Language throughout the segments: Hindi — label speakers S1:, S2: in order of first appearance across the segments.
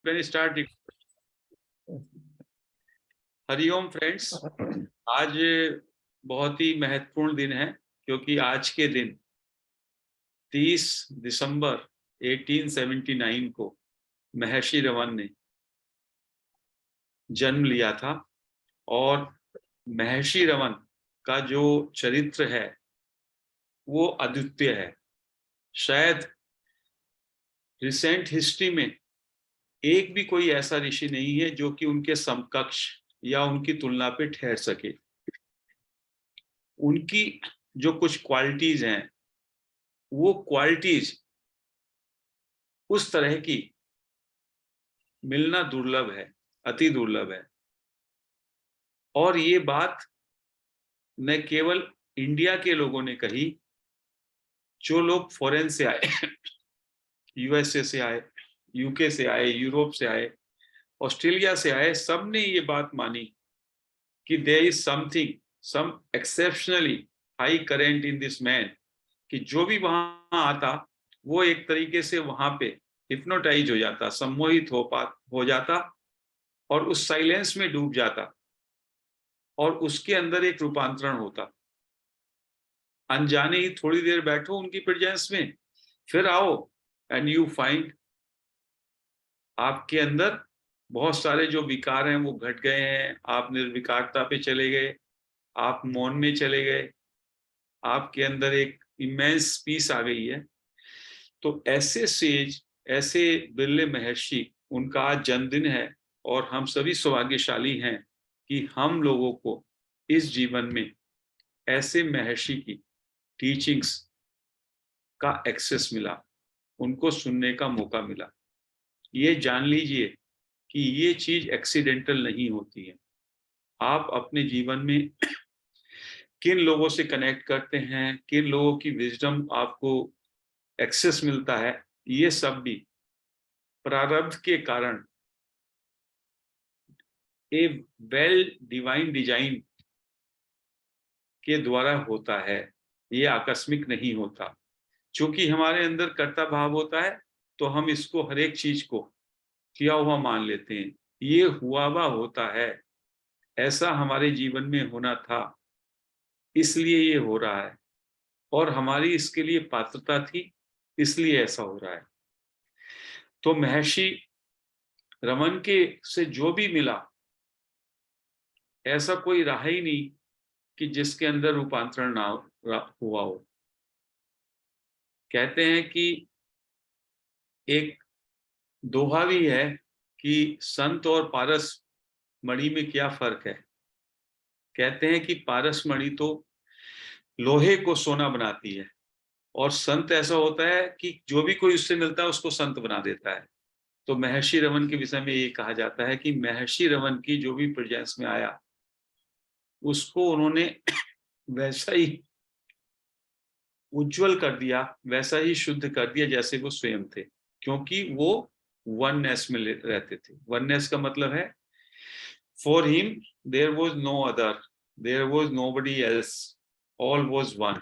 S1: When start it. Hariom friends, आज बहुत ही महत्वपूर्ण दिन है क्योंकि आज के दिन 30 दिसंबर 1879 को महर्षि रमन ने जन्म लिया था। और महर्षि रमन का जो चरित्र है वो अद्वितीय है। शायद रिसेंट हिस्ट्री में एक भी कोई ऐसा ऋषि नहीं है जो कि उनके समकक्ष या उनकी तुलना पे ठहर सके। उनकी जो कुछ क्वालिटीज हैं वो क्वालिटीज उस तरह की मिलना दुर्लभ है, अति दुर्लभ है। और ये बात न केवल इंडिया के लोगों ने कही, जो लोग फॉरेन से आए यूएसए से आए, यूके से आए, यूरोप से आए, ऑस्ट्रेलिया से आए, सब ने ये बात मानी कि there is something, some exceptionally high current in this man, कि जो भी वहां आता वो एक तरीके से वहां पे हिप्नोटाइज हो जाता, सम्मोहित हो जाता और उस साइलेंस में डूब जाता और उसके अंदर एक रूपांतरण होता। अनजाने ही थोड़ी देर बैठो उनकी प्रेजेंस में, फिर आओ एंड यू फाइंड आपके अंदर बहुत सारे जो विकार हैं वो घट गए हैं। आप निर्विकारता पे चले गए, आप मौन में चले गए, आपके अंदर एक इमेंस पीस आ गई है। तो ऐसे सेज, ऐसे बिरले महर्षि, उनका आज जन्मदिन है और हम सभी सौभाग्यशाली हैं कि हम लोगों को इस जीवन में ऐसे महर्षि की टीचिंग्स का एक्सेस मिला, उनको सुनने का मौका मिला। ये जान लीजिए कि ये चीज एक्सीडेंटल नहीं होती है। आप अपने जीवन में किन लोगों से कनेक्ट करते हैं, किन लोगों की विजडम आपको एक्सेस मिलता है, ये सब भी प्रारब्ध के कारण ए वेल डिवाइन डिजाइन के द्वारा होता है। ये आकस्मिक नहीं होता। चूंकि हमारे अंदर कर्ता भाव होता है तो हम इसको हर एक चीज को किया हुआ मान लेते हैं। ये हुआ हुआ होता है, ऐसा हमारे जीवन में होना था, इसलिए ये हो रहा है और हमारी इसके लिए पात्रता थी, इसलिए ऐसा हो रहा है। तो महर्षि रमन के से जो भी मिला, ऐसा कोई रहा ही नहीं कि जिसके अंदर रूपांतरण ना हुआ हो। कहते हैं कि एक दोहा भी है कि संत और पारस मणि में क्या फर्क है। कहते हैं कि पारस मणि तो लोहे को सोना बनाती है और संत ऐसा होता है कि जो भी कोई उससे मिलता है उसको संत बना देता है। तो महर्षि रमन के विषय में ये कहा जाता है कि महर्षि रमन की जो भी प्रेजेंस में आया उसको उन्होंने वैसा ही उज्जवल कर दिया, वैसा ही शुद्ध कर दिया जैसे वो स्वयं थे, क्योंकि वो वननेस में रहते थे। वननेस का मतलब है for him there was no other, there was nobody else, all was one.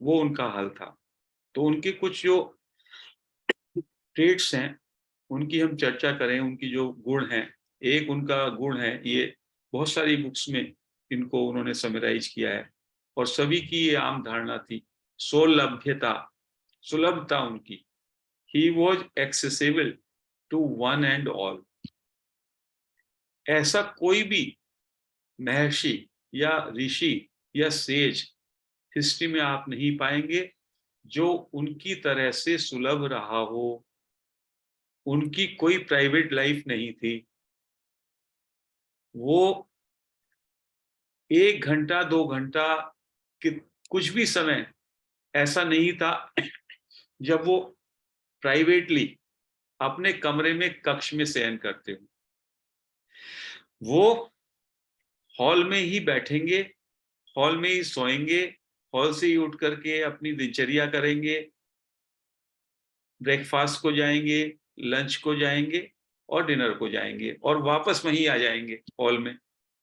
S1: वो उनका हल था। तो उनके कुछ जो ट्रेट्स हैं उनकी हम चर्चा करें, उनकी जो गुण हैं। एक उनका गुण है, ये बहुत सारी बुक्स में इनको उन्होंने समराइज किया है और सभी की ये आम धारणा थी, सौलभ्यता, सुलभता उनकी। He was accessible to one and all. ऐसा कोई भी महर्षि या ऋषि या सेज हिस्ट्री में आप नहीं पाएंगे जो उनकी तरह से सुलभ रहा हो। उनकी कोई प्राइवेट लाइफ नहीं थी। वो 1 घंटा 2 घंटा कि कुछ भी समय ऐसा नहीं था जब वो प्राइवेटली अपने कमरे में कक्ष में शयन करते हो। वो हॉल में ही बैठेंगे, हॉल में ही सोएंगे, हॉल से ही उठ करके अपनी दिनचर्या करेंगे, ब्रेकफास्ट को जाएंगे, लंच को जाएंगे और डिनर को जाएंगे और वापस वहीं आ जाएंगे हॉल में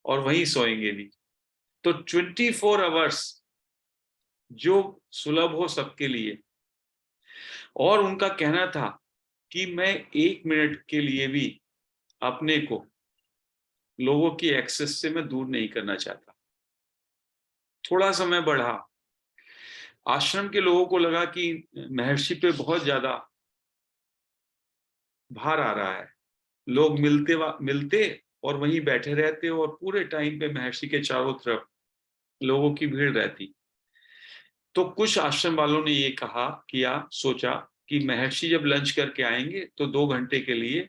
S1: और वहीं सोएंगे भी। तो 24 आवर्स जो सुलभ हो सबके लिए। और उनका कहना था कि मैं 1 मिनट के लिए भी अपने को लोगों की एक्सेस से मैं दूर नहीं करना चाहता। थोड़ा समय बढ़ा, आश्रम के लोगों को लगा कि महर्षि पे बहुत ज़्यादा भार आ रहा है। लोग मिलते और वहीं बैठे रहते और पूरे टाइम पे महर्षि के चारों तरफ लोगों की भीड़ रहती। तो कुछ आश्रम वालों ने ये सोचा कि महर्षि जब लंच करके आएँगे तो 2 घंटे के लिए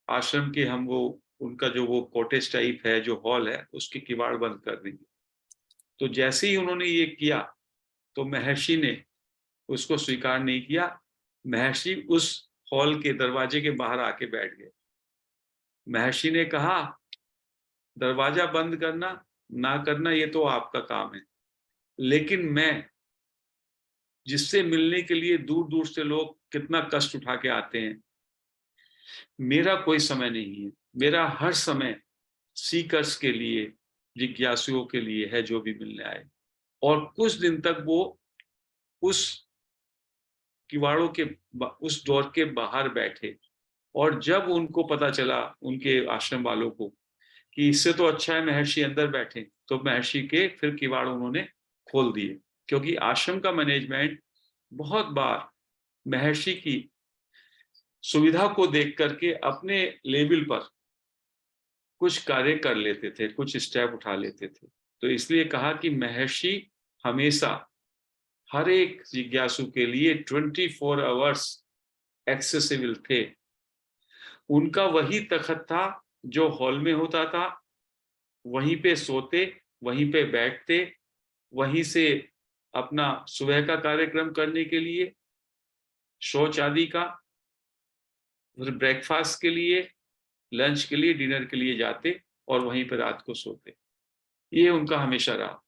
S1: आश्रम के हम वो उनका जो वो कॉटेज टाइप है, जो हॉल है, उसके किवाड़ बंद कर देंगे। तो जैसे ही उन्होंने ये किया, तो महर्षि ने उसको स्वीकार नहीं किया। महर्षि उस हॉल के दरवाजे के बाहर आके बैठ गए। महर्षि ने कहा, दरवाजा बंद करना, ना करना ये तो आपका काम है। लेकिन मैं जिससे मिलने के लिए दूर-दूर से लोग कितना कष्ट उठा के आते हैं, मेरा कोई समय नहीं है। मेरा हर समय सीकर्स के लिए, जिज्ञासुओं के लिए है जो भी मिलने आए। और कुछ दिन तक वो उस किवाड़ों के उस डोर के बाहर बैठे और जब उनको पता चला, उनके आश्रम वालों को, कि इससे तो अच्छा है महर्षि अंदर बैठे, तो महर्षि के फिर किवाड़ उन्होंने खोल दिए। क्योंकि आश्रम का मैनेजमेंट बहुत बार महर्षि की सुविधा को देख करके अपने लेवल पर कुछ कार्य कर लेते थे, कुछ स्टेप उठा लेते थे। तो इसलिए कहा कि महर्षि हमेशा हर एक जिज्ञासु के लिए 24 आवर्स एक्सेसिबल थे। उनका वही तख़्त था जो हॉल में होता था, वहीं पे सोते, वहीं पे बैठते, वहीं से अपना सुबह का कार्यक्रम करने के लिए, शौच आदि का, फिर ब्रेकफ़ास्ट के लिए, लंच के लिए, डिनर के लिए जाते और वहीं पे रात को सोते। ये उनका हमेशा रहा।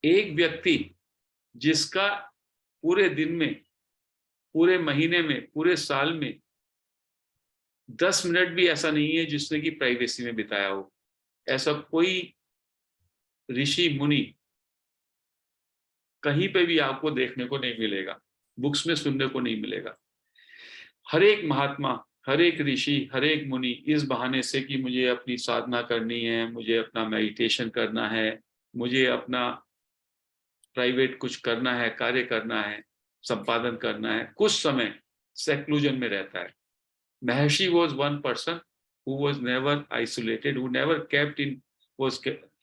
S1: एक व्यक्ति जिसका पूरे दिन में, पूरे महीने में, पूरे साल में 10 मिनट भी ऐसा नहीं है जिसने कि प्राइवेसी में बिताया हो। ऐसा कोई ऋषि मुनि कहीं पे भी आपको देखने को नहीं मिलेगा, बुक्स में सुनने को नहीं मिलेगा। हर एक महात्मा, हर एक ऋषि, हर एक मुनि इस बहाने से कि मुझे अपनी साधना करनी है, मुझे अपना मेडिटेशन करना है, मुझे अपना प्राइवेट कुछ करना है, कार्य करना है, संपादन करना है, कुछ समय सेक्लूजन में रहता है। Maharshi was one person who was never isolated, who never kept in was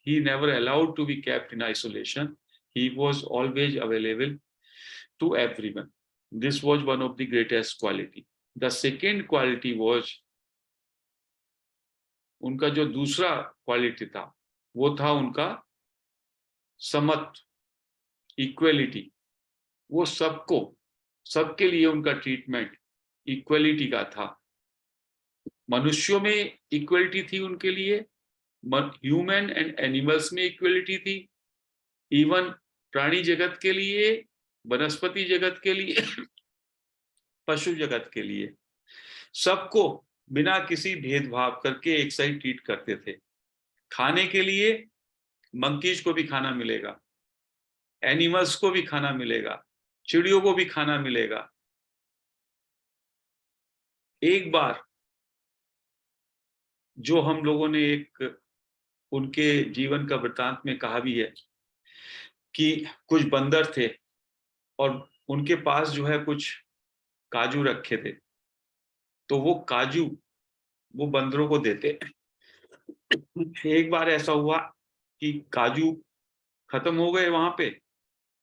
S1: he never allowed to be kept in isolation. He was always available to everyone. This was one of the greatest quality. The second quality was उनका जो दूसरा क्वालिटी था, वो था उनका समत्व, इक्वलिटी। वो सबके लिए उनका ट्रीटमेंट इक्वलिटी का था। मनुष्यों में इक्वलिटी थी उनके लिए, ह्यूमन एंड एनिमल्स में इक्वलिटी थी, इवन प्राणी जगत के लिए, वनस्पति जगत के लिए, पशु जगत के लिए, सबको बिना किसी भेदभाव करके एक सही ट्रीट करते थे। खाने के लिए मंकीज को भी खाना मिलेगा, एनिमल्स को भी खाना मिलेगा, चिड़ियों को भी खाना मिलेगा। एक बार जो हम लोगों ने एक उनके जीवन का वृत्तांत में कहा भी है कि कुछ बंदर थे और उनके पास जो है कुछ काजू रखे थे, तो वो काजू वो बंदरों को देते। एक बार ऐसा हुआ कि काजू खत्म हो गए वहां पे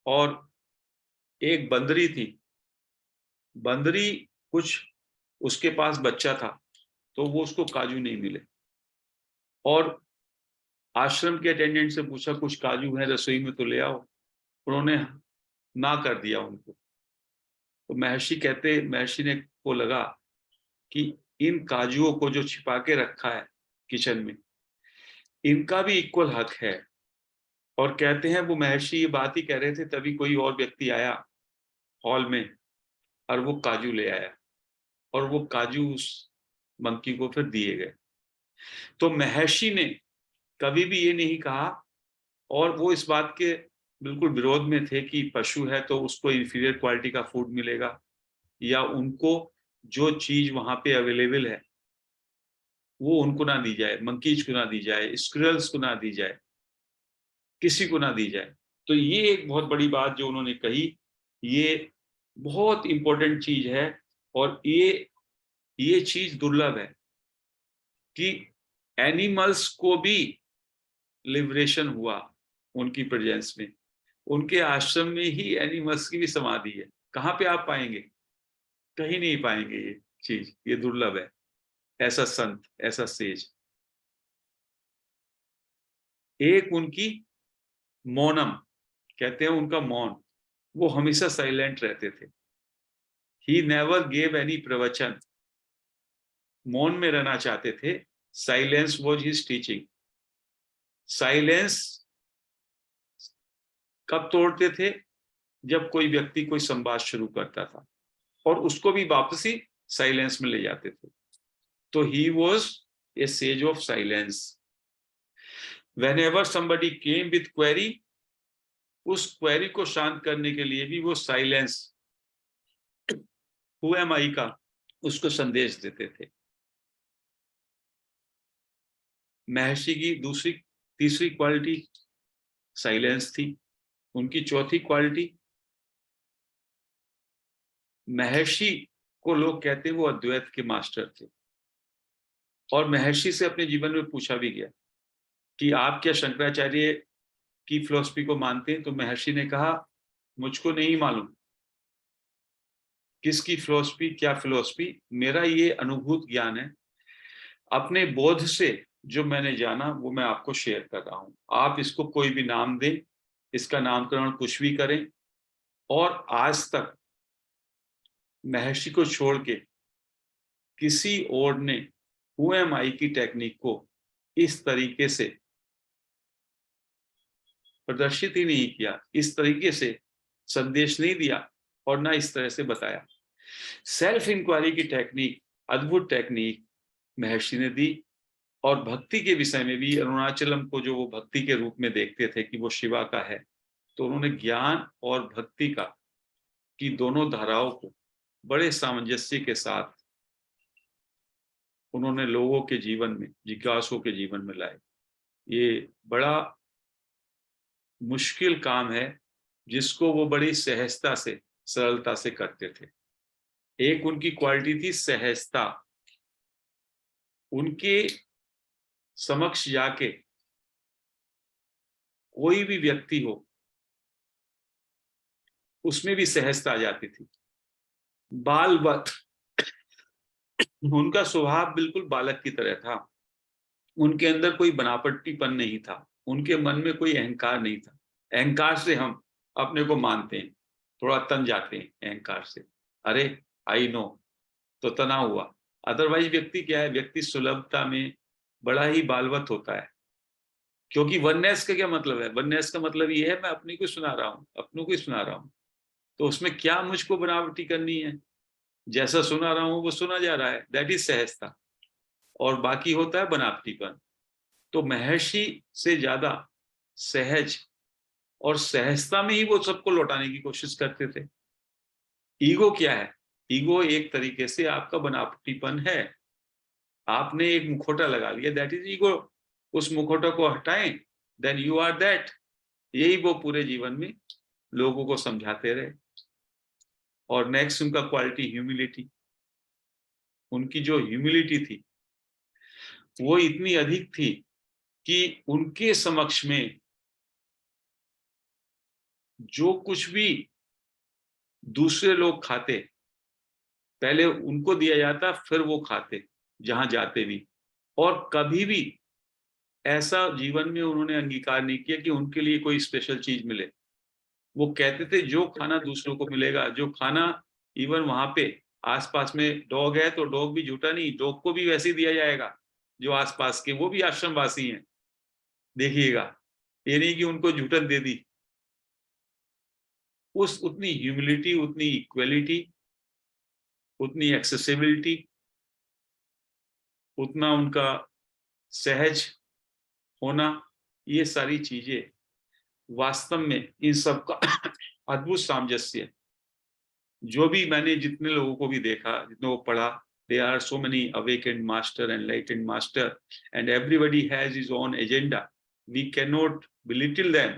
S1: और एक बंदरी थी, बंदरी कुछ उसके पास बच्चा था, तो वो उसको काजू नहीं मिले और आश्रम के अटेंडेंट से पूछा कुछ काजू है रसोई में तो ले आओ, उन्होंने ना कर दिया उनको। तो महर्षि ने को लगा कि इन काजुओं को जो छिपा के रखा है किचन में, इनका भी इक्वल हक है। और कहते हैं वो महर्षि ये बात ही कह रहे थे, तभी कोई और व्यक्ति आया हॉल में और वो काजू ले आया और वो काजू उस मंकी को फिर दिए गए। तो महर्षि ने कभी भी ये नहीं कहा, और वो इस बात के बिल्कुल विरोध में थे कि पशु है तो उसको इंफीरियर क्वालिटी का फूड मिलेगा या उनको जो चीज वहां पे अवेलेबल है वो उनको ना दी जाए, मंकीज को ना दी जाए, स्क्विरल्स को ना दी जाए, किसी को ना दी जाए। तो ये एक बहुत बड़ी बात जो उन्होंने कही, ये बहुत इंपॉर्टेंट चीज है। और ये चीज दुर्लभ है कि एनिमल्स को भी लिबरेशन हुआ उनकी प्रेजेंस में। उनके आश्रम में ही एनिमल्स की भी समाधि है। कहाँ पे आप पाएंगे? कहीं नहीं पाएंगे ये चीज, ये दुर्लभ है। ऐसा संत, ऐसा सेज। एक उनकी मौनम कहते हैं, उनका मौन, वो हमेशा साइलेंट रहते थे। ही नेवर गेव एनी प्रवचन, मौन में रहना चाहते थे। Silence was his teaching. Silence कब तोड़ते थे? जब कोई व्यक्ति कोई संवाद शुरू करता था, और उसको भी वापसी साइलेंस में ले जाते थे। तो he was a sage of silence. whenever somebody came with query, उस क्वेरी को शांत करने के लिए भी वो साइलेंस, हु एम आई का, उसको संदेश देते थे। महर्षि की तीसरी क्वालिटी साइलेंस थी। उनकी चौथी क्वालिटी, महर्षि को लोग कहते हैं वो अद्वैत के मास्टर थे। और महर्षि से अपने जीवन में पूछा भी गया कि आप क्या शंकराचार्य की फिलॉसफी को मानते हैं? तो महर्षि ने कहा, मुझको नहीं मालूम किसकी फिलॉसफी, क्या फिलॉसफी, मेरा ये अनुभूत ज्ञान है, अपने बोध से जो मैंने जाना वो मैं आपको शेयर कर रहा हूं। आप इसको कोई भी नाम दें, इसका नामकरण कुछ भी करें। और आज तक महर्षि को छोड़ के किसी और ने हु एम आई की टेक्निक को इस तरीके से प्रदर्शित ही नहीं किया, इस तरीके से संदेश नहीं दिया, और ना इस तरह से बताया। सेल्फ इंक्वायरी की टेक्निक, अद्भुत टेक्निक महर्षि ने दी। और भक्ति के विषय में भी अरुणाचलम को जो वो भक्ति के रूप में देखते थे कि वो शिवा का है, तो उन्होंने ज्ञान और भक्ति का, की दोनों धाराओं को बड़े सामंजस्य के साथ उन्होंने लोगों के जीवन में, जिज्ञासुओं के जीवन में लाए। ये बड़ा मुश्किल काम है जिसको वो बड़ी सहजता से, सरलता से करते थे। एक उनकी क्वालिटी थी सहजता। उनके समक्ष जाके कोई भी व्यक्ति हो, उसमें भी सहजता आ जाती थी। बाल वक्त उनका स्वभाव बिल्कुल बालक की तरह था। उनके अंदर कोई बनावटीपन नहीं था। उनके मन में कोई अहंकार नहीं था। अहंकार से हम अपने को मानते हैं, थोड़ा तन जाते हैं अहंकार से। अरे आई नो, तो तना हुआ। अदरवाइज व्यक्ति क्या है? व्यक्ति सुलभता में बड़ा ही बालवत होता है। क्योंकि वननेस का क्या मतलब है? वननेस का मतलब ये है मैं अपने को सुना रहा हूँ, अपनों को ही सुना रहा हूँ। तो उसमें क्या मुझको बनावटी करनी है? जैसा सुना रहा हूँ वो सुना जा रहा है, दैट इज सहजता। और बाकी होता है बनावटीपन। तो महर्षि से ज्यादा सहज और सहजता में ही वो सबको लौटाने की कोशिश करते थे। ईगो क्या है? ईगो एक तरीके से आपका बनावटीपन है। आपने एक मुखौटा लगा लिया, दैट इज ईगो। उस मुखौटा को हटाएं, देन यू आर दैट। यही वो पूरे जीवन में लोगों को समझाते रहे। और नेक्स्ट उनका क्वालिटी ह्यूमिलिटी। उनकी जो ह्यूमिलिटी थी वो इतनी अधिक थी कि उनके समक्ष में जो कुछ भी दूसरे लोग खाते, पहले उनको दिया जाता, फिर वो खाते जहां जाते भी। और कभी भी ऐसा जीवन में उन्होंने अंगीकार नहीं किया कि उनके लिए कोई स्पेशल चीज मिले। वो कहते थे जो खाना दूसरों को मिलेगा, जो खाना, इवन वहां पे आसपास में डॉग है तो डॉग भी झूठा नहीं, डॉग को भी वैसे ही दिया जाएगा जो आसपास के, वो भी आश्रमवासी हैं। देखिएगा, ये नहीं कि उनको झूठन दे दी। उस उतनी ह्यूमिलिटी, उतनी इक्वलिटी, उतनी एक्सेसिबिलिटी, उतना उनका सहज होना, ये सारी चीजें वास्तव में इन सब का अद्भुत सामंजस्य जो भी मैंने जितने लोगों को भी देखा, जितने को पढ़ा, there are so many awakened master, enlightened master, and everybody has his own agenda. We cannot belittle them,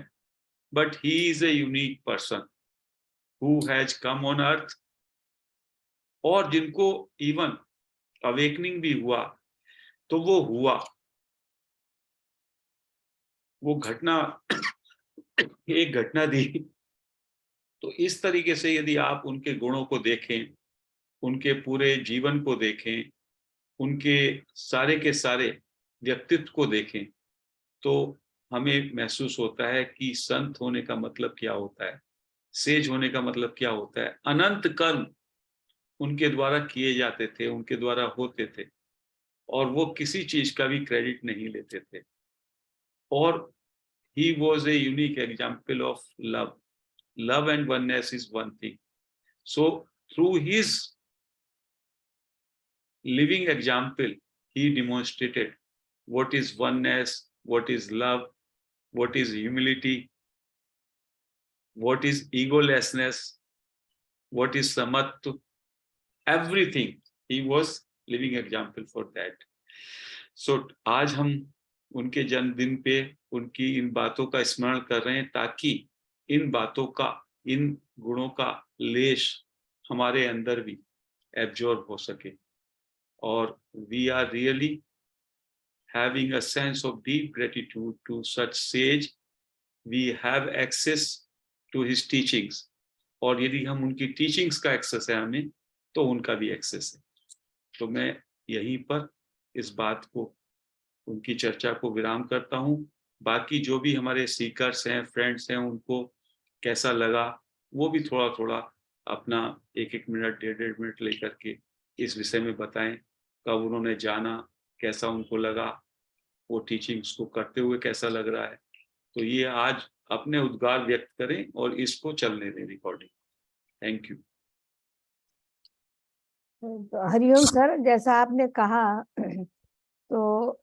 S1: but he is a unique person who has come on earth, और जिनको इवन अवेकनिंग भी हुआ तो वो हुआ, वो घटना एक घटना दी। तो इस तरीके से यदि आप उनके गुणों को देखें, उनके पूरे जीवन को देखें, उनके सारे के सारे व्यक्तित्व को देखें, तो हमें महसूस होता है कि संत होने का मतलब क्या होता है, सेज होने का मतलब क्या होता है। अनंत कर्म उनके द्वारा किए जाते थे, उनके द्वारा होते थे, और वो किसी चीज का भी क्रेडिट नहीं लेते थे। और he was a unique example of love. Love and oneness is one thing. So through his living example, he demonstrated what is oneness, what is love, what is humility, what is egolessness, what is samattu, everything. He was living example for that. So आज हम उनके जन्मदिन पे उनकी इन बातों का स्मरण कर रहे हैं, ताकि इन बातों का, इन गुणों का लेश हमारे अंदर भी एब्जॉर्ब हो सके, और we are really having a sense of deep gratitude to such sage. We have access to his teachings, और यदि हम उनकी टीचिंग्स का एक्सेस है हमें, तो उनका भी एक्सेस है। तो मैं यहीं पर इस बात को, उनकी चर्चा को विराम करता हूँ। बाकी जो भी हमारे सीकर्स हैं, फ्रेंड्स हैं, उनको कैसा लगा वो भी थोड़ा थोड़ा अपना 1-1 मिनट, 1.5 मिनट लेकर के इस विषय में बताएं। कब उन्होंने जाना, कैसा उनको लगा, वो टीचिंग्स को करते हुए कैसा लग रहा है। तो ये आज अपने उद्गार व्यक्त करें और इसको चलने दें रिकॉर्डिंग। Thank you.
S2: हरिओम सर, जैसा आपने कहा तो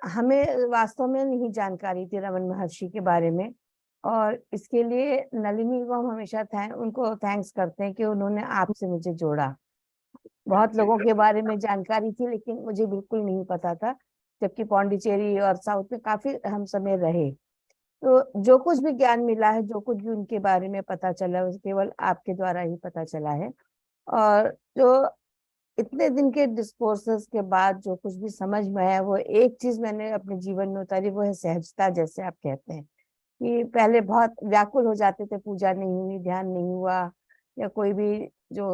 S2: हमें वास्तव में नहीं जानकारी थी रमन महर्षि के बारे में, और इसके लिए नलिनी को हम हमेशा उनको थैंक्स करते हैं कि उन्होंने आपसे मुझे जोड़ा। बहुत लोगों के बारे में जानकारी थी लेकिन मुझे बिल्कुल नहीं पता था, जबकि पौंडीचेरी और साउथ में काफी हम समय रहे। तो जो कुछ भी ज्ञान मिला है, जो कुछ भी उनके बारे में पता चला है, वो केवल आपके द्वारा ही पता चला है। और जो इतने दिन के डिस्कोर्सेस के बाद जो कुछ भी समझ में आया, वो एक चीज मैंने अपने जीवन में उतारी, वो है सहजता। जैसे आप कहते हैं कि पहले बहुत व्याकुल हो जाते थे, पूजा नहीं हुई, ध्यान नहीं हुआ, या कोई भी जो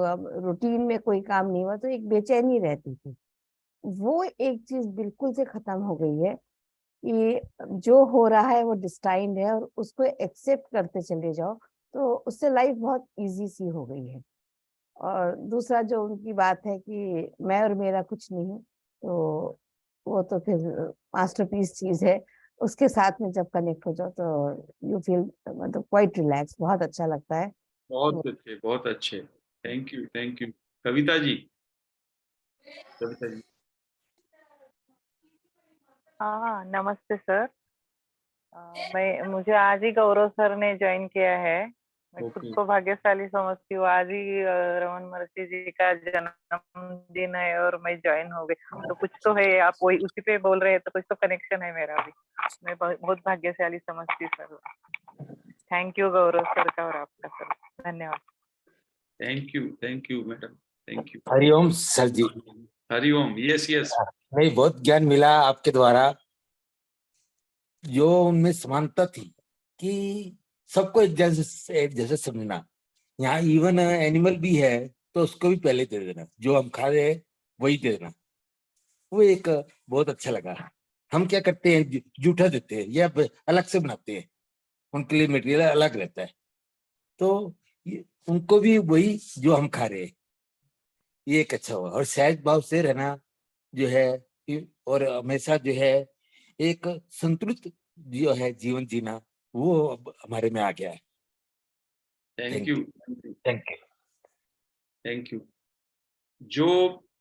S2: रूटीन में कोई काम नहीं हुआ, तो एक बेचैनी रहती थी। वो एक चीज बिल्कुल से खत्म हो गई है कि जो हो रहा है वो डिस्टाइंड है, और उसको एक्सेप्ट करते चले जाओ, तो उससे लाइफ बहुत इजी सी हो गई है। और दूसरा जो उनकी बात है कि मैं और मेरा कुछ नहीं, तो वो तो फिर मास्टरपीस चीज है। उसके साथ में जब कनेक्ट हो जाओ तो यू फील मतलब क्वाइट रिलैक्स, बहुत अच्छा लगता है।
S1: बहुत अच्छे, बहुत अच्छे। Thank you, thank you. Kavita ji, Kavita ji.
S3: हाँ, नमस्ते सर। मुझे आज ही गौरव सर ने ज्वाइन किया है। मैं खुद को भाग्यशाली समझती हूँ। आज ही रमन महर्षि जी का जन्मदिन है और मैं ज्वाइन हो गई, तो कुछ तो है। आप वही उसी पे बोल रहे हैं तो कुछ तो कनेक्शन है मेरा भी। मैं बहुत भाग्यशाली समझती हूँ sir. Thank you Gaurav sir का और आपका सर, धन्यवाद।
S1: Thank you madam, thank you.
S4: हरिओम सर जी।
S1: हरिओम। Yes yes.
S4: नहीं, बहुत ज्ञान मिला आपके द्वारा। जो उनमें समानता थी कि सबको एक जैसे समझना। यहाँ इवन एनिमल भी है तो उसको भी पहले दे देना, जो हम खा रहे हैं वही दे देना। वो एक बहुत अच्छा लगा। हम क्या करते हैं, जूठा देते हैं या अलग से बनाते हैं, उनके लिए मटेरियल अलग रहता है। तो उनको भी वही जो हम खा रहे हैं, ये एक अच्छा हुआ। और सहज भाव से रहना जो है, और हमेशा जो है एक संतुलित जो है जीवन जीना, वो अब हमारे में आ गया है।
S1: Thank you,
S4: thank you,
S1: thank you. जो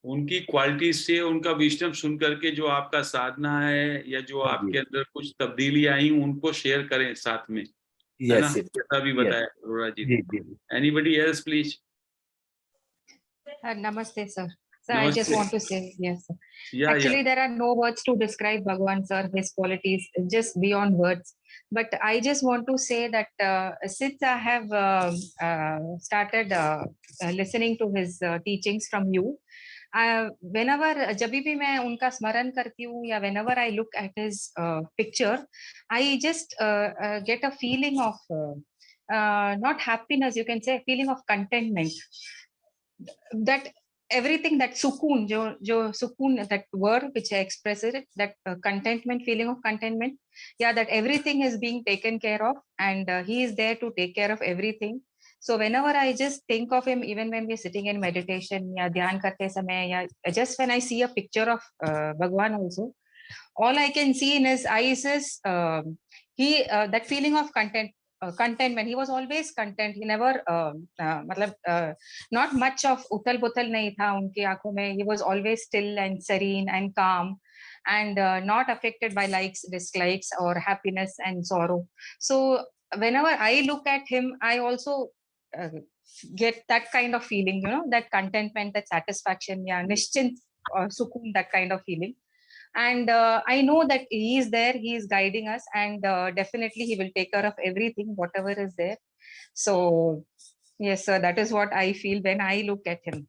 S1: उनकी क्वालिटी से, उनका विजडम सुन करके जो आपका साधना है, या जो आपके अंदर कुछ तब्दीली आई, उनको शेयर करें साथ में, है ना, जैसा भी बताया अरोड़ा जी ने। Anybody else please.
S5: Namaste, sir. So I just
S1: Namaste.
S5: want to say, yes, sir.
S1: Yeah,
S5: Actually,
S1: yeah.
S5: there are no words to describe Bhagwan, sir, his qualities, just beyond words. But I just want to say that since I have started listening to his teachings from you, whenever जब भी मैं उनका स्मरण करती हूँ या whenever I look at his picture, I just get a feeling of not happiness, you can say, feeling of contentment. That everything, that sukoon, jo sukoon, that word which expresses it, that contentment, feeling of contentment, yeah, that everything is being taken care of, and he is there to take care of everything. So whenever I just think of him, even when we're sitting in meditation, ya dhyan karte samay, ya just when I see a picture of Bhagwan also, all I can see in his eyes is that feeling of contentment. He was always content. He never matlab, not much of uthal buthal nahi tha unki aankhon mein. He was always still and serene and calm, and not affected by likes, dislikes, or happiness and sorrow. So whenever I look at him, I also get that kind of feeling, that contentment, that satisfaction, yeah, nishchint or sukoon, that kind of feeling. And I know that he is there, he is guiding us, and definitely he will take care of everything, whatever is there. So yes, sir, that is what I feel when I look at him.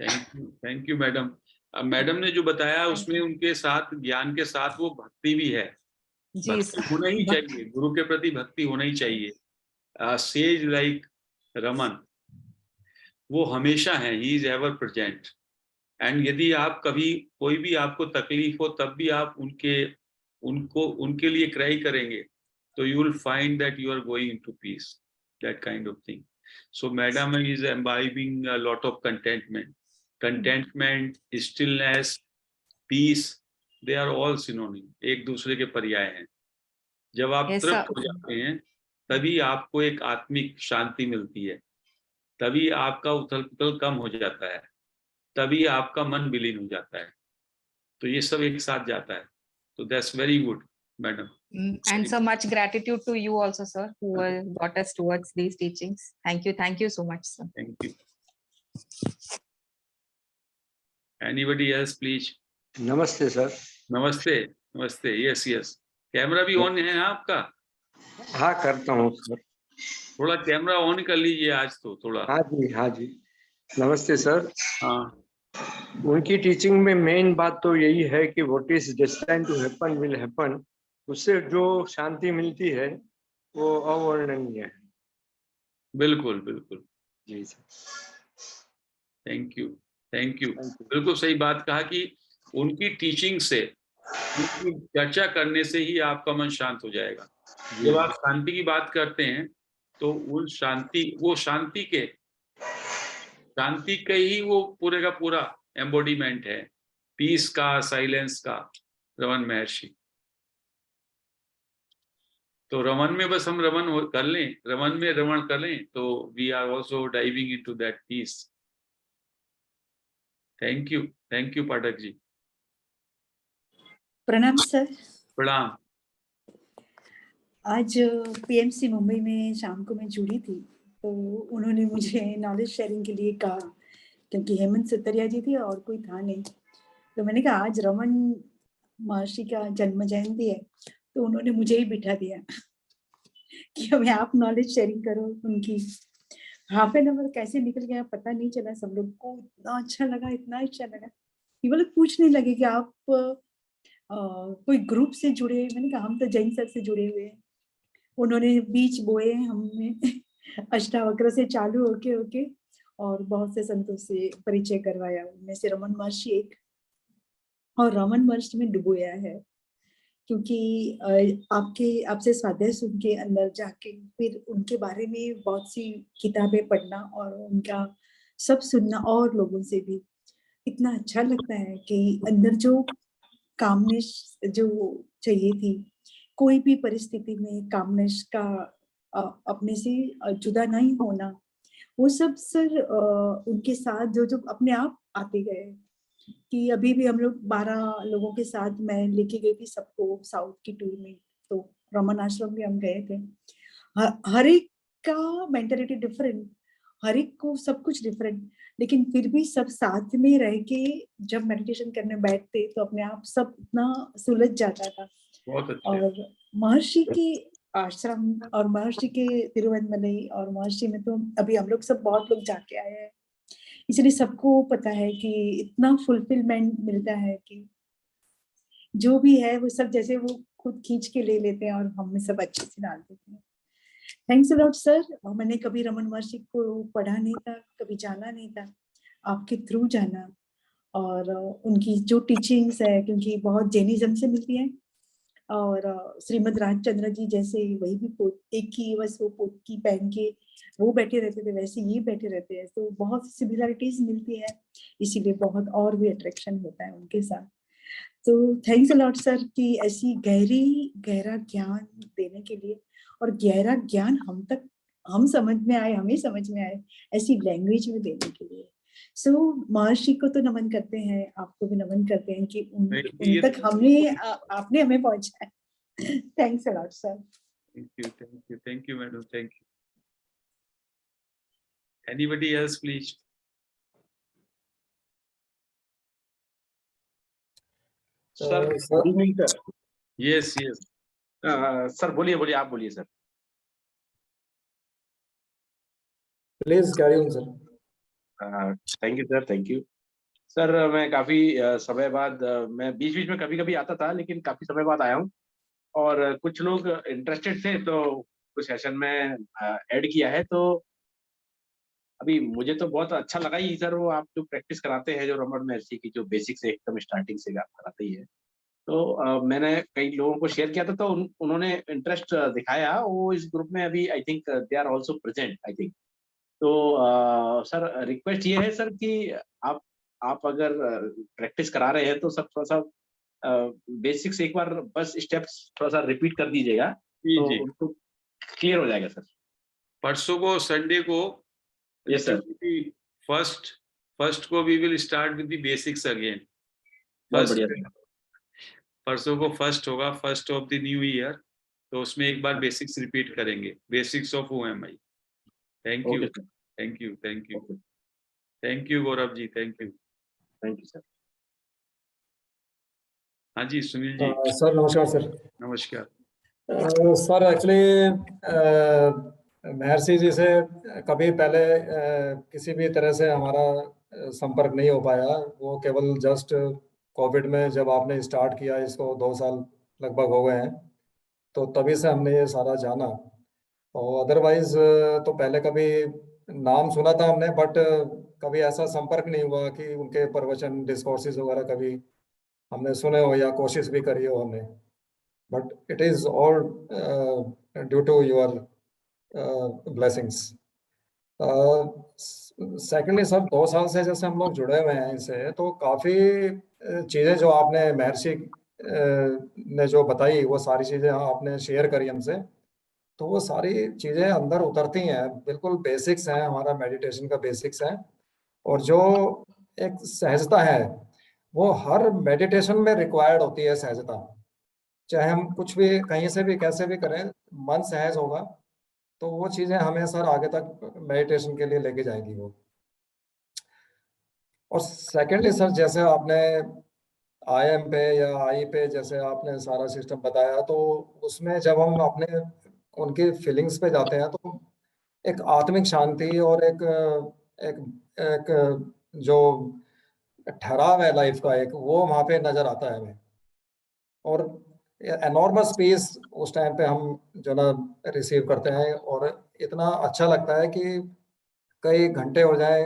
S1: Thank you madam. Madam ने जो बताया उसमें उनके साथ ज्ञान के साथ वो भक्ति भी है. भक्ति होना ही चाहिए, गुरु के प्रति भक्ति होना ही चाहिए. सेज लाइक रमन, वो हमेशा है, he is ever present. And यदि आप कभी कोई भी आपको तकलीफ हो तब भी आप उनके लिए क्राई करेंगे तो you will find that you are going into peace, that kind of thing. So madam is imbibing a lot of contentment, stillness, peace, they are all synonym, एक दूसरे के पर्याय हैं. जब आप तृप्त हो जाते हैं तभी आपको एक आत्मिक शांति मिलती है, तभी आपका उथल पुथल कम हो जाता है, तभी आपका मन विलीन हो जाता है. तो ये सब एक साथ जाता है. तो that's very good madam.
S5: And so much gratitude to you also, sir, who brought us towards these teachings. Thank you so much, sir.
S1: Thank you. Anybody else, please?
S6: नमस्ते सर.
S1: नमस्ते. नमस्ते. यस. कैमरा भी ऑन है आपका?
S6: हाँ करता हूँ सर.
S1: थोड़ा कैमरा ऑन कर लीजिए आज तो थोड़ा.
S6: हाँ जी. नमस्ते सर.
S1: हाँ.
S6: उनकी टीचिंग में मेन बात तो यही है कि what is destined to happen will happen. उससे जो शांति मिलती है वो अवर्णनीय है.
S1: बिल्कुल
S6: जी सर.
S1: Thank you. बिल्कुल सही बात कहा कि उनकी टीचिंग से, उनकी चर्चा करने से ही आपका मन शांत हो जाएगा. जब आप शांति की बात करते हैं तो शांति के ही वो पूरे का पूरा एम्बॉडीमेंट है, पीस का, साइलेंस का, रमन महर्षि. तो रमन में बस हम रमन कर लें तो we are also diving into that peace. Thank you Pathak ji.
S7: प्रणाम सर.
S1: प्रणाम.
S7: आज पीएमसी मुंबई में शाम को मैं जुड़ी थी तो उन्होंने मुझे नॉलेज शेयरिंग के लिए कहा, क्योंकि हेमंत सुतरिया जी थी और कोई था नहीं. तो मैंने कहा आज रमन महर्षि का जन्म जयंती है, तो उन्होंने मुझे ही बिठा दिया कि अभी आप नॉलेज शेयरिंग करो उनकी. हाफ एन आवर कैसे निकल गया पता नहीं चला. सब लोग को इतना अच्छा लगा. ये वो लोग पूछने लगे कि आप कोई ग्रुप से जुड़े. मैंने कहा हम तो जैन सर से जुड़े हुए हैं. उन्होंने बीच बोए हमें अष्टावक्र से चालू होके और बहुत से संतों से परिचय करवाया. उनमें से रमन महर्षि एक, और रमन महर्षि में डुबोया है क्योंकि आपसे स्वाध्याय सुन के अंदर जाके फिर उनके बारे में बहुत सी किताबें पढ़ना और उनका सब सुनना और लोगों से भी इतना अच्छा लगता है कि अंदर जो कामनेश जो चाहिए थी, कोई भी परिस्थिति में कामनेश का अपने से जुदा नहीं होना, वो सब सर उनके साथ जो अपने आप आते गए. कि अभी भी हम लोग 12 लोगों के साथ मैं लेके गई थी सबको साउथ की टूर में. तो रमन आश्रम में हम गए थे. हर एक का मेंटालिटी डिफरेंट. हर एक को सब कुछ डिफरेंट, लेकिन फिर भी सब साथ में रह के जब मेडिटेशन करने बैठते तो अपने आप सब इतना सुलझ जाता था।
S1: बहुत अच्छे।
S7: और महर्षि के आश्रम और महर्षि के तिरुवनमलई और महर्षि में तो अभी हम लोग सब बहुत लोग जाके आए हैं, इसलिए सबको पता है कि इतना फुलफिलमेंट मिलता है कि जो भी है वो सब जैसे वो खुद खींच के ले लेते हैं और हम में सब अच्छे से डाल देते हैं। Thanks a lot sir. मैंने कभी रमन महर्षि को पढ़ा नहीं था, कभी जाना नहीं था, आपके थ्रू जाना। और उनकी जो टीचिंग्स है, क्योंकि बहुत जैनिज्म से मिलती है, और श्रीमद राजचंद्र जी जैसे वही भी एक ही बस वो पोटकी पहन के वो बैठे रहते थे, वैसे ये बैठे रहते हैं, तो बहुत सिमिलरिटीज मिलती है, इसीलिए बहुत और भी अट्रैक्शन होता है उनके साथ। तो थैंक्स अ लॉट सर कि ऐसी गहरा ज्ञान देने के लिए, और गहरा ज्ञान हम समझ में आए, हमें समझ में आए ऐसी लैंग्वेज में देने के लिए। सो महर्षि को तो नमन करते हैं, आपको भी नमन करते हैं कि उन तक आपने हमें पहुंचाया। Thanks a lot sir.
S1: Thank you madam, thank you. Anybody else please?
S8: Sir good evening sir.
S1: Yes yes
S8: sir बोलिए बोलिए, आप बोलिए sir.
S9: Please carry on sir.
S8: Thank you sir, thank you sir. मैं काफी समय बाद, मैं बीच बीच में कभी कभी आता था, लेकिन काफी समय बाद आया हूँ, और कुछ लोग इंटरेस्टेड थे तो कुछ सेशन में ऐड किया है। तो अभी मुझे तो बहुत अच्छा लगा ही सर, वो आप जो प्रैक्टिस कराते हैं, जो रमन महर्षि की जो बेसिक से एकदम स्टार्टिंग से आप कराते ही है। तो मैंने कई लोगों को शेयर किया था, तो उन्होंने इंटरेस्ट दिखाया। वो इस ग्रुप में अभी I think they are also present I think. तो सर रिक्वेस्ट ये है सर कि आप अगर प्रैक्टिस करा रहे हैं तो सर थोड़ा सा बेसिक्स एक बार बस स्टेप्स थोड़ा सा रिपीट कर दीजिएगा, तो
S1: जी।
S8: उनको क्लियर हो जाएगा सर।
S1: परसों को संडे को
S8: यस सर।
S1: फर्स्ट को we will start with the basics again.
S8: बहुत बढ़िया सर।
S1: परसों को फर्स्ट होगा, first of the new year, तो उसमें एक बार बेसिक्स रिपीट करेंगे, basics of who am I. Thank you, thank you, thank you, thank you Gaurav ji, thank you,
S8: thank you sir.
S1: हाँ जी सुनील जी।
S9: सर नमस्कार सर।
S1: नमस्कार
S9: सर। एक्चुअली महर्षि जी से कभी पहले किसी भी तरह से हमारा संपर्क नहीं हो पाया। वो केवल जस्ट कोविड में जब आपने स्टार्ट किया, इसको 2 साल लगभग हो गए हैं, तो तभी से हमने ये सारा जाना। और अदरवाइज तो पहले कभी नाम सुना था हमने, बट कभी ऐसा संपर्क नहीं हुआ कि उनके प्रवचन डिस्कोर्सेज वगैरह कभी हमने सुने हो या कोशिश भी करी हो हमने। But it is all due to your blessings. Secondly sir, 2 साल से जैसे हम लोग जुड़े हुए हैं इससे, तो काफ़ी चीज़ें जो आपने महर्षि ने जो बताई, वो सारी चीज़ें आपने शेयर करी हमसे, तो वो सारी चीज़ें अंदर उतरती हैं। बिल्कुल बेसिक्स हैं, हमारा मेडिटेशन का बेसिक्स है। और जो एक सहजता है, वो हर मेडिटेशन में रिक्वायर्ड होती है, सहजता। चाहे हम कुछ भी कहीं से भी कैसे भी करें, मन सहज होगा तो वो चीज़ें हमें सर आगे तक मेडिटेशन के लिए लेके जाएंगी वो। और सेकेंडली सर, जैसे आपने IM पे या आई पे जैसे आपने सारा सिस्टम बताया, तो उसमें जब हम अपने उनकी फीलिंग्स पे जाते हैं तो एक आत्मिक शांति और एक एक एक जो ठहराव है लाइफ का, एक वो वहाँ पे नजर आता है हमें। और एनॉर्मस पीस उस टाइम पे हम जो ना रिसीव करते हैं, और इतना अच्छा लगता है कि कई घंटे हो जाए,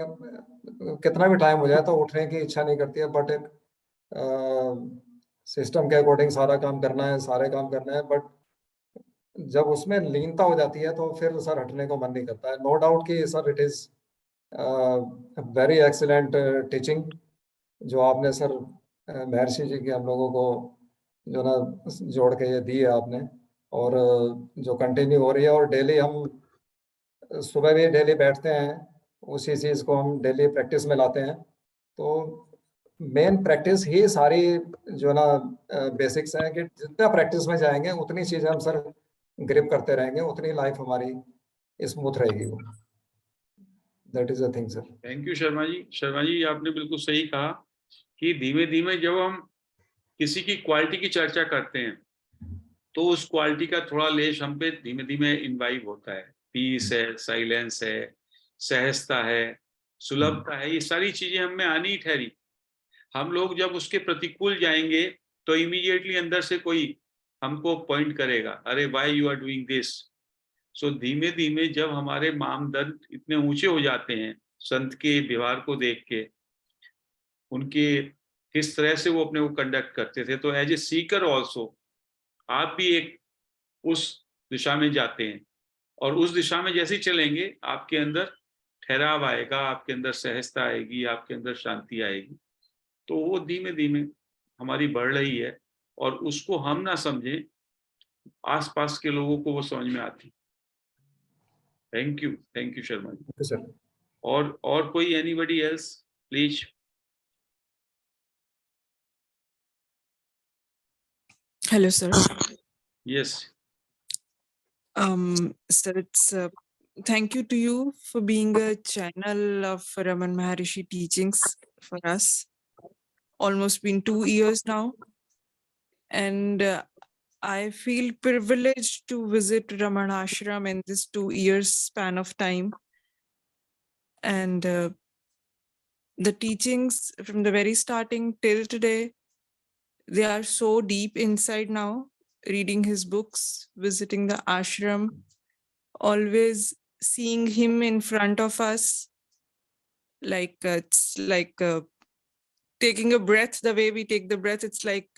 S9: कितना भी टाइम हो जाए, तो उठने की इच्छा नहीं करती है। बट एक सिस्टम के अकॉर्डिंग सारा काम करना है, सारे काम करना है, बट जब उसमें लीनता हो जाती है तो फिर सर हटने को मन नहीं करता है। नो डाउट कि sir it is very excellent teaching जो आपने सर महर्षि जी की हम लोगों को जो ना जोड़ के ये दी है आपने, और जो कंटिन्यू हो रही है। और डेली हम सुबह भी डेली बैठते हैं, उसी चीज़ को हम डेली प्रैक्टिस में लाते हैं। तो मेन प्रैक्टिस ही सारी जो ना बेसिक्स हैं, कि जितना प्रैक्टिस में जाएंगे उतनी चीज़ें हम सर ग्रिप करते रहेंगे, उतनी लाइफ हमारी स्मूथ रहेगी वो। That is the thing, sir.
S1: Thank you Sharma ji. Sharma ji, आपने बिल्कुल सही कहा कि धीमे धीमे जब हम किसी की क्वालिटी की चर्चा करते हैं तो उस क्वालिटी का थोड़ा लेश हम पे धीमे धीमे इनवाइव होता है। पीस है, साइलेंस है, सहजता है, सुलभता है, ये सारी चीजें हम में आनी ही ठहरी। हम लोग जब उसके प्रतिकूल जाएंगे तो इमीडिएटली अंदर से कोई हमको पॉइंट करेगा, अरे why you are doing this. So धीमे धीमे जब हमारे मानदंड इतने ऊंचे हो जाते हैं संत के व्यवहार को देख के, उनके किस तरह से वो अपने को कंडक्ट करते थे, तो एज ए सीकर ऑल्सो आप भी एक उस दिशा में जाते हैं और उस दिशा में जैसे ही चलेंगे आपके अंदर ठहराव आएगा, आपके अंदर सहजता आएगी, आपके अंदर शांति आएगी। तो वो धीमे धीमे हमारी बढ़ रही है और उसको हम ना समझें, आसपास के लोगों को वो समझ में आती। Thank you Sharma ji.
S9: Okay, sir.
S1: और कोई anybody else please?
S10: Hello, sir.
S1: Yes.
S10: Sir, it's thank you to you for being a channel of Raman Maharishi teachings for us. Almost been 2 years now, and I feel privileged to visit Raman Ashram in this 2 years span of time. And the teachings from the very starting till today, they are so deep inside now. Reading his books, visiting the ashram, always seeing him in front of us, like it's like taking a breath, the way we take the breath, it's like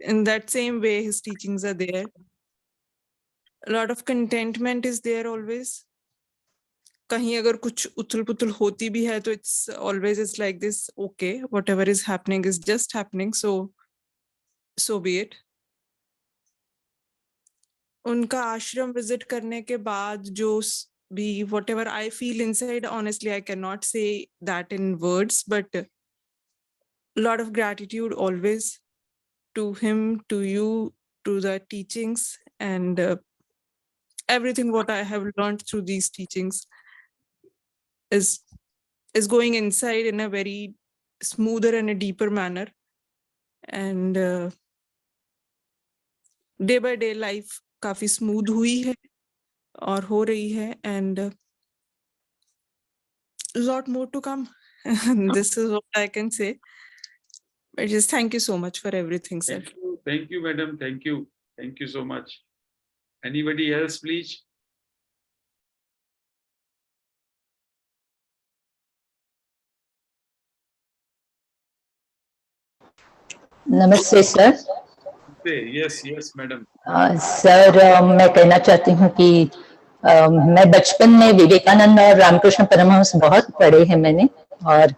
S10: in that same way his teachings are there. A lot of contentment is there always. कहीं अगर कुछ उथल पुथल होती भी है तो it's always it's like this, okay, whatever is happening is just happening, so be it. उनका आश्रम विजिट करने के बाद जो भी whatever I feel inside, honestly I cannot say that in words, but a lot of gratitude always to him, to you, to the teachings, and everything what I have learned through these teachings is going inside in a very smoother and a deeper manner, and day by day life काफी स्मूथ हुई है और हो रही है, and lot more to come. This is what I can say, but just thank you so much for everything, sir.
S1: Thank you madam, thank you so much. Anybody else please?
S11: नमस्ते सर।
S1: Yes madam.
S11: सर मैं कहना चाहती हूँ कि मैं बचपन में विवेकानंद और रामकृष्ण परमहंस बहुत पढ़े हैं मैंने, और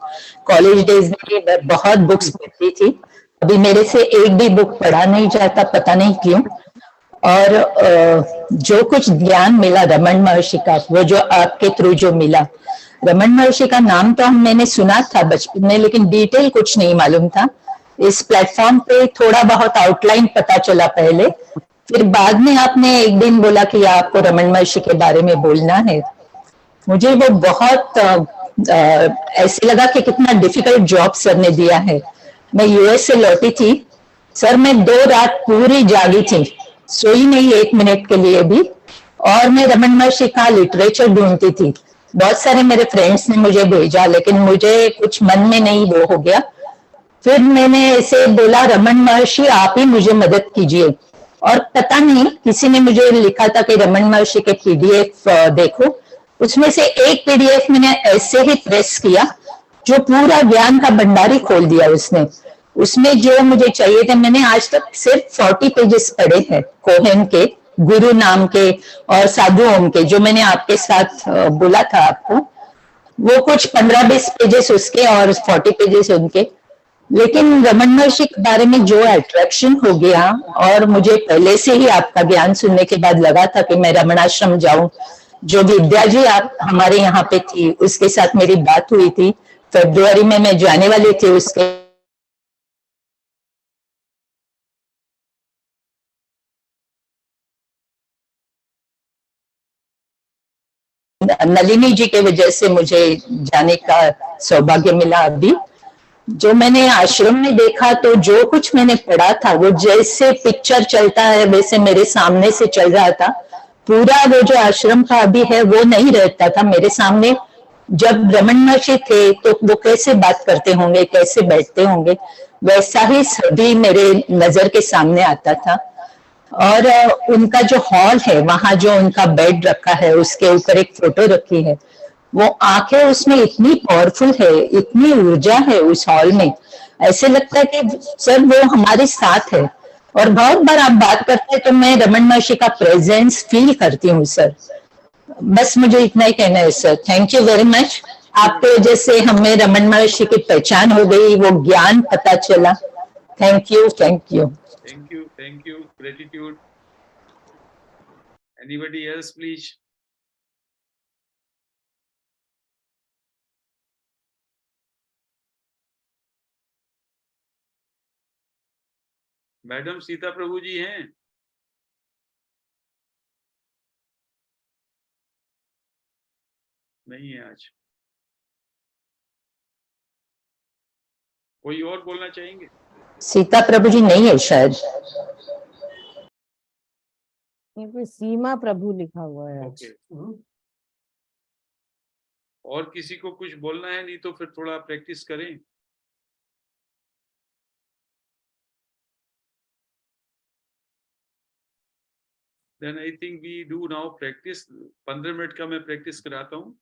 S11: कॉलेज डेज में भी बहुत बुक्स पढ़ती थी। अभी मेरे से एक भी बुक पढ़ा नहीं जाता, पता नहीं क्यों। और जो कुछ ज्ञान मिला रमन महर्षि का, वो जो आपके थ्रू जो मिला, रमन महर्षि का नाम तो मैंने सुना था बचपन में, लेकिन डिटेल कुछ नहीं मालूम था। इस प्लेटफॉर्म पे थोड़ा बहुत आउटलाइन पता चला पहले, फिर बाद में आपने एक दिन बोला कि आपको रमन महर्षि के बारे में बोलना है। मुझे वो बहुत ऐसे लगा कि कितना डिफिकल्ट जॉब सर ने दिया है। मैं यूएस से लौटी थी सर, मैं 2 रात पूरी जागी थी, सोई नहीं 1 मिनट के लिए भी, और मैं रमन महर्षि का लिटरेचर ढूंढती थी। बहुत सारे मेरे फ्रेंड्स ने मुझे भेजा, लेकिन मुझे कुछ मन में नहीं वो हो गया। फिर मैंने ऐसे बोला, रमन महर्षि आप ही मुझे मदद कीजिए। और पता नहीं किसी ने मुझे लिखा था कि रमन महर्षि के पीडीएफ देखो। उसमें से एक पीडीएफ मैंने ऐसे ही प्रेस किया, जो पूरा ज्ञान का भंडार ही खोल दिया उसने। उसमें जो मुझे चाहिए थे, मैंने आज तक सिर्फ 40 पेजेस पढ़े हैं कोहेन के, गुरु नाम के और साधु ओम के, जो मैंने आपके साथ बोला था आपको। वो कुछ 15-20 पेजेस उसके और 40 पेजेस उनके। लेकिन रमन महर्षि के बारे में जो अट्रैक्शन हो गया, और मुझे पहले से ही आपका ज्ञान सुनने के बाद लगा था कि मैं रमणाश्रम जाऊं। जो विद्या जी आप हमारे यहाँ पे थी, उसके साथ मेरी बात हुई थी, फरवरी में मैं जाने वाली थी उसके नलिनी जी के वजह से मुझे जाने का सौभाग्य मिला। अभी जो मैंने आश्रम में देखा, तो जो कुछ मैंने पढ़ा था वो जैसे पिक्चर चलता है वैसे मेरे सामने से चल रहा था। पूरा वो जो आश्रम का अभी है वो नहीं रहता था मेरे सामने। जब रमन महर्षि थे तो वो कैसे बात करते होंगे, कैसे बैठते होंगे, वैसा ही सभी मेरे नजर के सामने आता था। और उनका जो हॉल है, वहां जो उनका बेड रखा है उसके ऊपर एक फोटो रखी है। वो आंखें उसमें इतनी पावरफुल है, इतनी ऊर्जा है उस हॉल में, ऐसे लगता है कि सर वो हमारे साथ है। और बहुत बार आप बात करते हैं तो मैं रमन महर्षि का प्रेजेंस फील करती हूँ सर। बस मुझे इतना ही कहना है sir. Thank you very much. आपके वजह से हमें रमन महर्षि की पहचान हो गई, वो ज्ञान पता चला। Thank you, thank you.
S1: Thank you. Gratitude. Anybody else, please? Madam Sita Prabhu ji हैं? नहीं है आज। कोई और बोलना चाहेंगे?
S11: सीता प्रभु जी नहीं है शायद।
S2: यहाँ पे सीमा प्रभु लिखा हुआ है।
S1: ओके। और किसी को कुछ बोलना है? नहीं तो फिर थोड़ा प्रैक्टिस करें। Then I think we do now practice. 15 minute का मैं प्रैक्टिस कराता हूँ,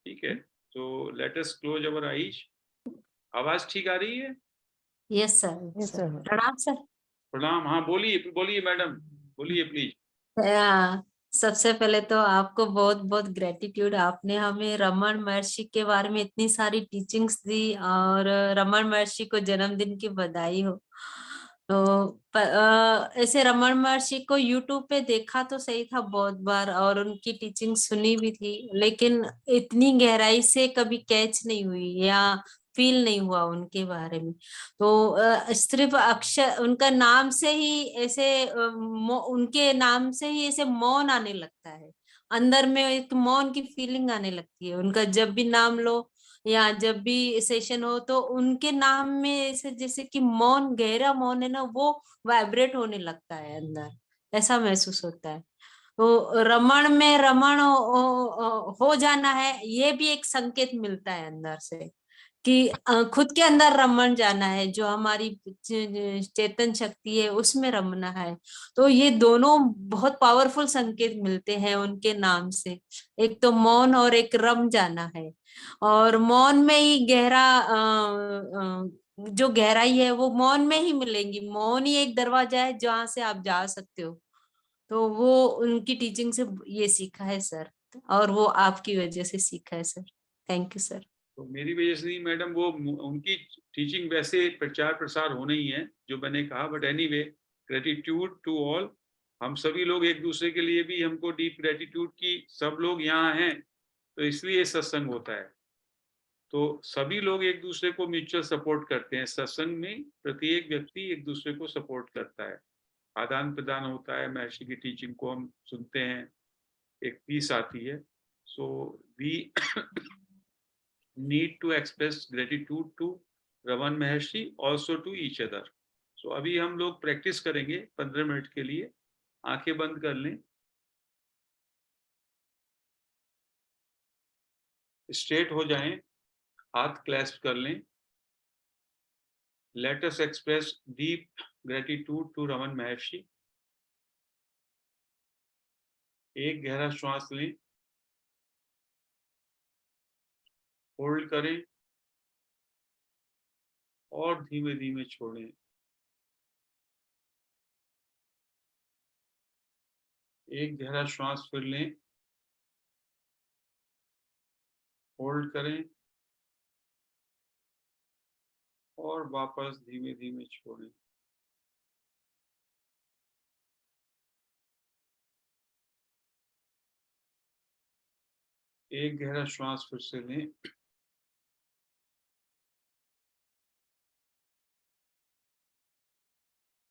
S1: ठीक है? So let us close our eyes. आवाज ठीक आ रही है?
S12: Yes sir.
S2: Yes, sir.
S12: प्रणाम सर।
S1: प्रणाम। हाँ बोलिए मैडम, बोलिए प्लीज।
S12: सबसे पहले तो आपको बहुत बहुत ग्रेटिट्यूड, आपने हमें रमन महर्षि के बारे में इतनी सारी टीचिंग्स दी, और रमन महर्षि को जन्मदिन की बधाई हो। तो ऐसे रमन महर्षि को यूट्यूब पे देखा तो सही था बहुत बार, और उनकी टीचिंग सुनी भी थी, लेकिन इतनी गहराई से कभी कैच नहीं हुई या फील नहीं हुआ उनके बारे में। तो सिर्फ अक्षर, उनका नाम से ही ऐसे उनके नाम से ही ऐसे मौन आने लगता है, अंदर में एक मौन की फीलिंग आने लगती है। उनका जब भी नाम लो या जब भी सेशन हो तो उनके नाम में ऐसे जैसे कि मौन, गहरा मौन है ना, वो वाइब्रेट होने लगता है अंदर, ऐसा महसूस होता है। तो रमण में रमण हो जाना है, ये भी एक संकेत मिलता है अंदर से कि खुद के अंदर रमन जाना है, जो हमारी चेतन शक्ति है उसमें रमना है। तो ये दोनों बहुत पावरफुल संकेत मिलते हैं उनके नाम से, एक तो मौन और एक रम जाना है। और मौन में ही गहरा जो गहराई है वो मौन में ही मिलेंगी। मौन ही एक दरवाजा है जहां से आप जा सकते हो। तो वो उनकी टीचिंग से ये सीखा है सर, और वो आपकी वजह से सीखा है सर। Thank you sir.
S1: तो मेरी वजह से नहीं मैडम, वो उनकी टीचिंग वैसे प्रचार प्रसार होना ही है जो मैंने कहा, but anyway gratitude to all. हम सभी लोग एक दूसरे के लिए भी हमको डीप ग्रेटिट्यूड की, सब लोग यहाँ हैं तो इसलिए सत्संग होता है। तो सभी लोग एक दूसरे को म्यूचुअल सपोर्ट करते हैं। सत्संग में प्रत्येक व्यक्ति एक दूसरे को सपोर्ट करता है, आदान प्रदान होता है, महर्षि की टीचिंग को हम सुनते हैं, एक पीस आती है। So we need to express gratitude to Raman Maharishi, also to each other. So अभी हम लोग प्रैक्टिस करेंगे 15 मिनट के लिए। आंखें बंद कर लें, स्ट्रेट हो जाएं, हाथ क्लैस्प कर लें। Let us express deep gratitude to Raman महर्षि। एक गहरा श्वास लें, होल्ड करें और धीमे धीमे छोड़ें। एक गहरा श्वास फिर लें, होल्ड करें और वापस धीमे धीमे छोड़ें। एक गहरा श्वास फिर से लें,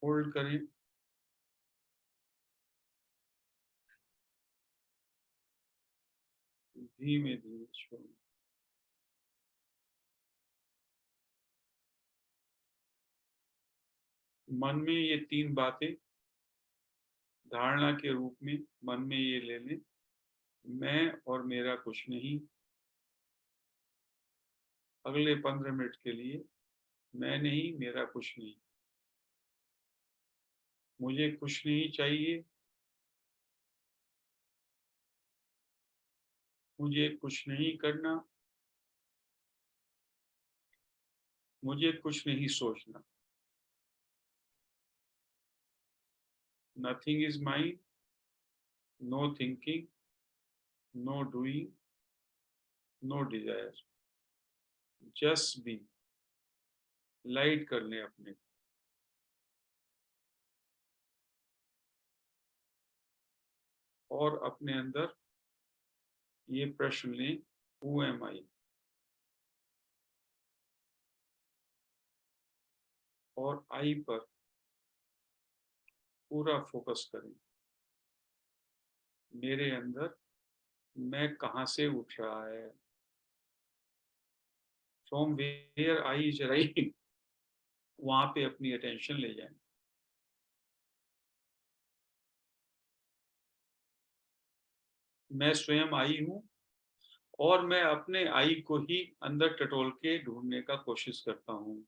S1: होल्ड करें, धीमे धीमे छोड़ो। मन में ये 3 बातें धारणा के रूप में मन में ये ले लें, मैं और मेरा कुछ नहीं। अगले 15 मिनट के लिए मैं नहीं, मेरा कुछ नहीं, मुझे कुछ नहीं चाहिए, मुझे कुछ नहीं करना, मुझे कुछ नहीं सोचना। Nothing is mine, no thinking, no doing, no desire. Just be. Light कर लें अपने को। और अपने अंदर ये प्रश्न लें, Who am I? और आई पर पूरा फोकस करें। मेरे अंदर मैं कहाँ से उठ रहा है, from where I is rising, वहां पे अपनी अटेंशन ले जाएं। मैं स्वयं आई हूं और मैं अपने आई को ही अंदर टटोल के ढूंढने का कोशिश करता हूं।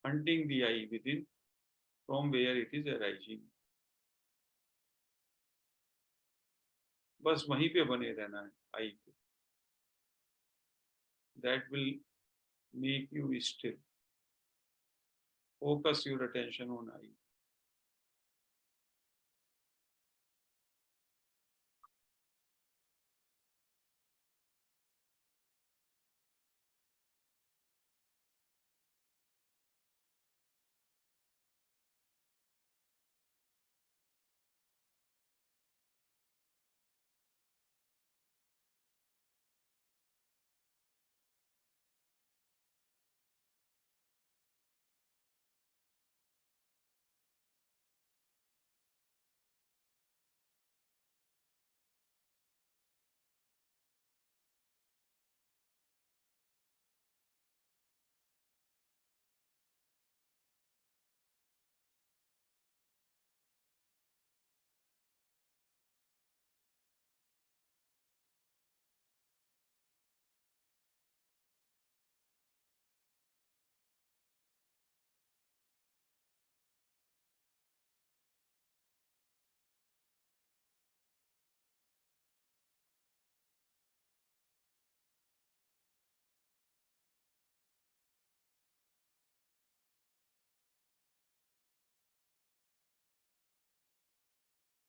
S1: Hunting the I within from where it is arising. बस वहीं पे बने रहना है आई पे। That will make you still. Focus your attention on I.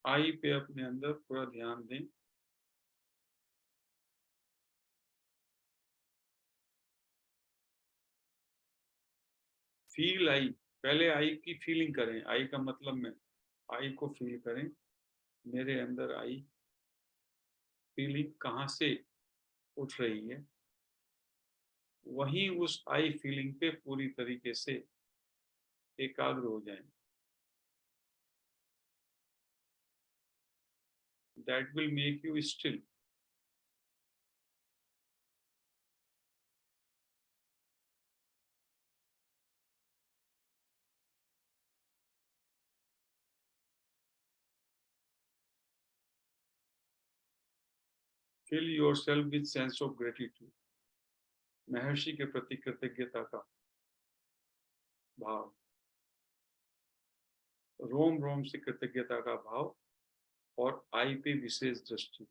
S1: I पे अपने अंदर पूरा ध्यान दें। फील आई, पहले आई की फीलिंग करें। आई का मतलब मैं आई को फील करें। मेरे अंदर आई फीलिंग कहाँ से उठ रही है, वहीं उस आई फीलिंग पे पूरी तरीके से एकाग्र हो जाएं। That will make you still. Fill yourself with sense of gratitude. महर्षि के प्रति कृतज्ञता का भाव, रोम रोम से कृतज्ञता का भाव और आई पे विशेष दृष्टि।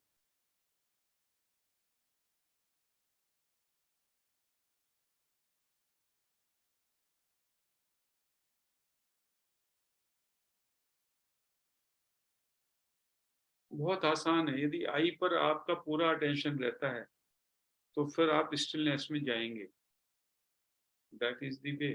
S1: बहुत आसान है। यदि आई पर आपका पूरा अटेंशन रहता है तो फिर आप स्टिलनेस में जाएंगे। That is the way.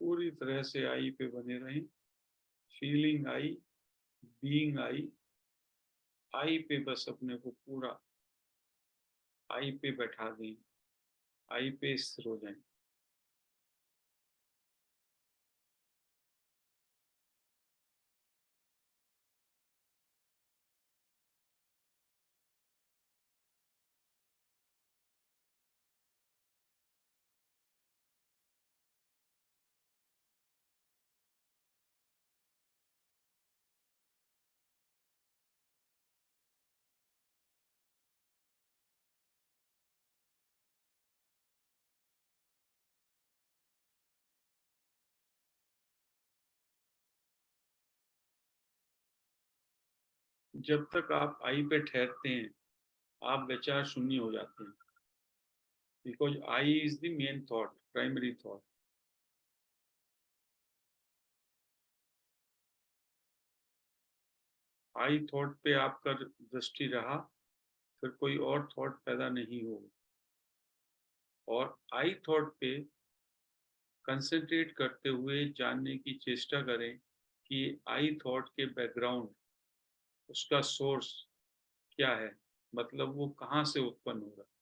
S1: पूरी तरह से आई पे बने रहें। फीलिंग आई, बीइंग आई पे बस अपने को पूरा आई पे बैठा दें, आई पे स्थिर हो जाएं। जब तक आप आई पे ठहरते हैं, आप विचार शून्य हो जाते हैं, because I is the main thought, primary thought. I thought पे आपका दृष्टि रहा, फिर कोई और थॉट पैदा नहीं होगा। और आई थॉट पे कंसंट्रेट करते हुए जानने की चेष्टा करें कि आई थॉट के बैकग्राउंड, उसका सोर्स क्या है, मतलब वो कहाँ से उत्पन्न हो रहा है।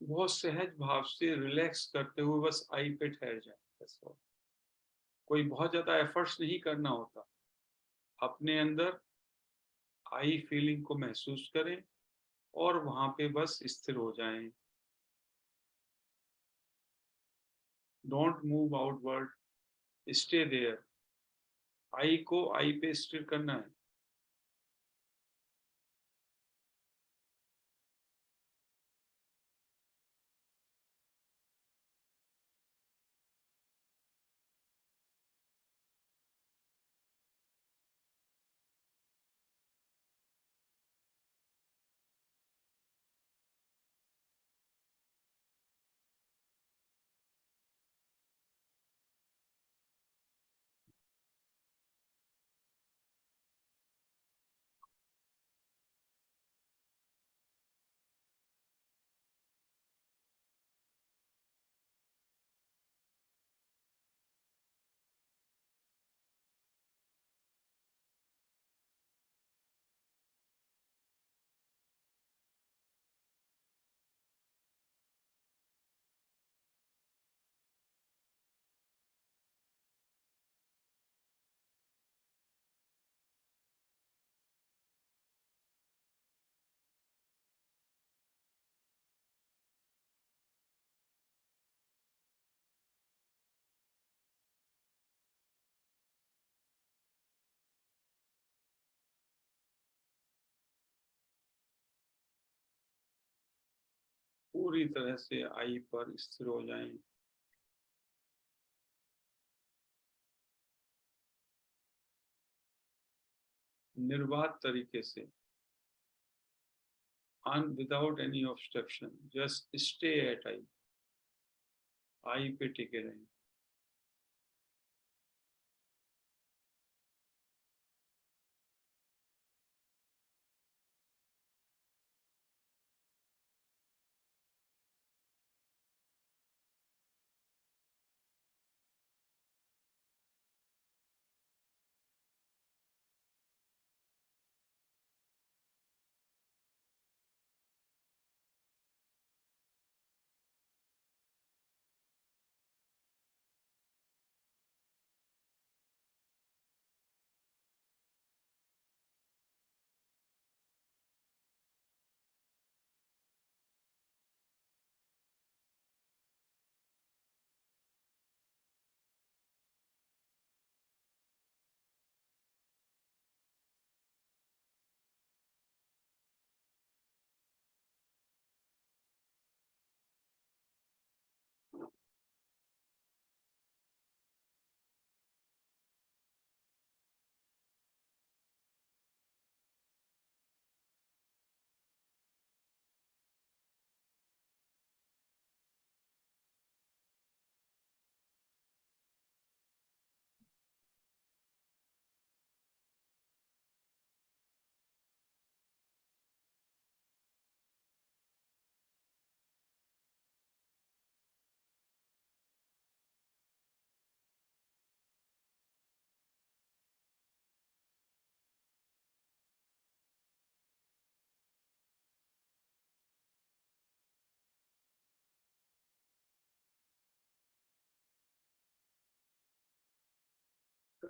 S1: बहुत सहज भाव से रिलैक्स करते हुए बस आई पे ठहर जाए, बस। और कोई बहुत ज्यादा एफर्ट्स नहीं करना होता। अपने अंदर आई फीलिंग को महसूस करें और वहां पे बस स्थिर हो जाएं। Don't move outward, stay there. I को आई पे स्थिर करना है। पूरी तरह से आई पर स्थिर हो जाएं। निर्बाध तरीके से, without any obstruction, just stay at आई पे टिके रहें।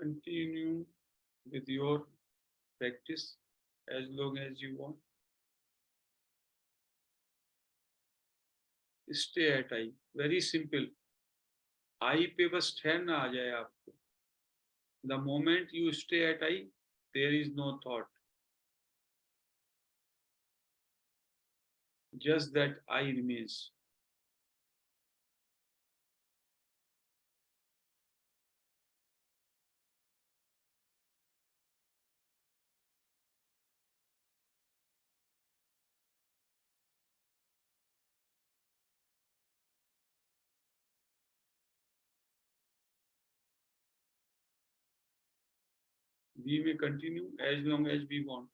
S1: Continue with your practice as long as you want. Stay at I. Very simple. I पे बस ठहरना आ जाए आपको. The moment you stay at I, there is no thought. Just that I remains. We may continue as long as we want.